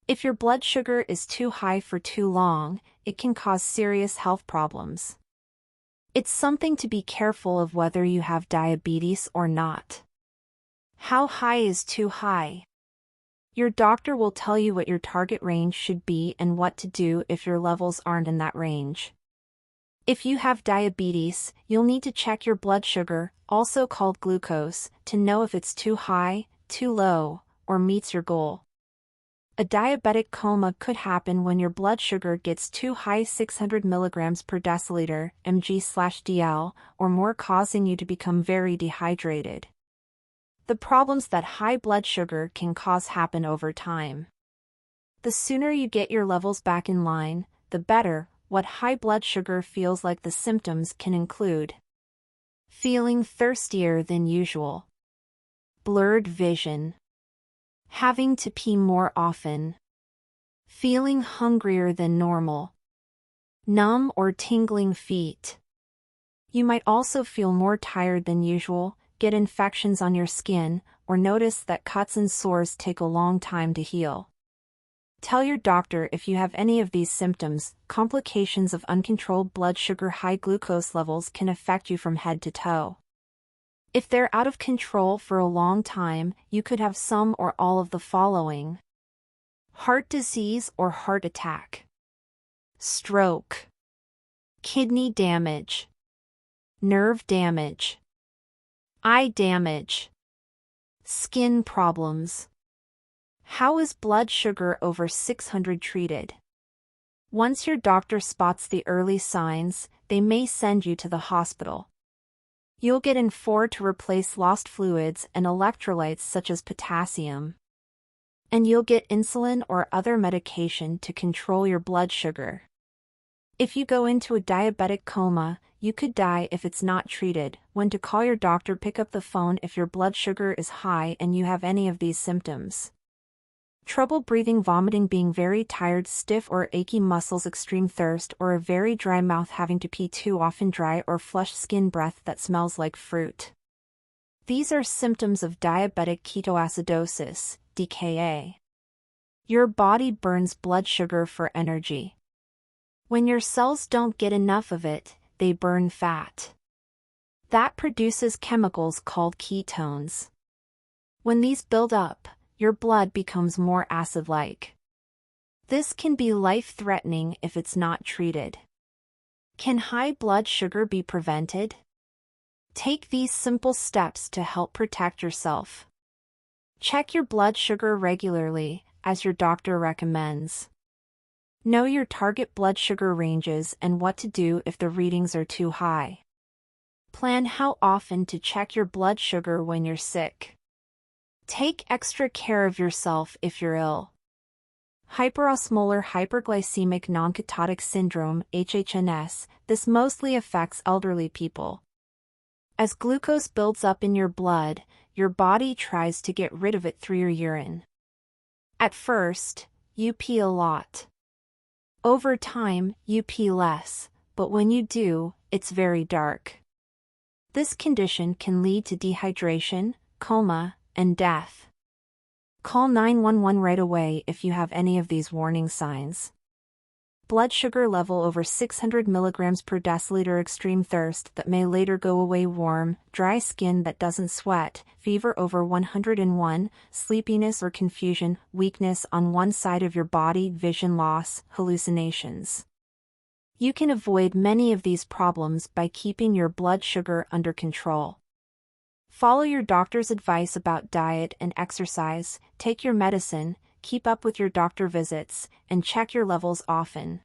If your blood sugar is too high for too long, it can cause serious health problems. It's something to be careful of whether you have diabetes or not. How high is too high? Your doctor will tell you what your target range should be and what to do if your levels aren't in that range. If you have diabetes, you'll need to check your blood sugar, also called glucose, to know if it's too high, too low, or meets your goal. A diabetic coma could happen when your blood sugar gets too high 600 mg per deciliter mg/dl or more, causing you to become very dehydrated. The problems that high blood sugar can cause happen over time. The sooner you get your levels back in line, the better. What high blood sugar feels like. The symptoms can include feeling thirstier than usual, blurred vision, having to pee more often, feeling hungrier than normal, numb or tingling feet. You might also feel more tired than usual, get infections on your skin, or notice that cuts and sores take a long time to heal. Tell your doctor if you have any of these symptoms. Complications of uncontrolled blood sugar. High glucose levels can affect you from head to toe. If they're out of control for a long time, you could have some or all of the following: heart disease or heart attack, stroke, kidney damage, nerve damage, eye damage, skin problems. How is blood sugar over 600 treated? Once your doctor spots the early signs, they may send you to the hospital. You'll get IN4 to replace lost fluids and electrolytes such as potassium. And you'll get insulin or other medication to control your blood sugar. If you go into a diabetic coma, you could die if it's not treated. When to call your doctor. Pick up the phone if your blood sugar is high and you have any of these symptoms: trouble breathing, vomiting, being very tired, stiff or achy muscles, extreme thirst or a very dry mouth, having to pee too often, dry or flushed skin, breath that smells like fruit. These are symptoms of diabetic ketoacidosis, DKA. Your body burns blood sugar for energy. When your cells don't get enough of it, they burn fat. That produces chemicals called ketones. When these build up, your blood becomes more acid-like. This can be life-threatening if it's not treated. Can high blood sugar be prevented? Take these simple steps to help protect yourself. Check your blood sugar regularly, as your doctor recommends. Know your target blood sugar ranges and what to do if the readings are too high. Plan how often to check your blood sugar when you're sick. Take extra care of yourself if you're ill. Hyperosmolar hyperglycemic nonketotic syndrome, HHNS, this mostly affects elderly people. As glucose builds up in your blood, your body tries to get rid of it through your urine. At first, you pee a lot. Over time, you pee less, but when you do, it's very dark. This condition can lead to dehydration, coma, and death. Call 911 right away if you have any of these warning signs: blood sugar level over 600 mg per deciliter, extreme thirst that may later go away, warm, dry skin that doesn't sweat, fever over 101, sleepiness or confusion, weakness on one side of your body, vision loss, hallucinations. You can avoid many of these problems by keeping your blood sugar under control. Follow your doctor's advice about diet and exercise, take your medicine, keep up with your doctor visits, and check your levels often.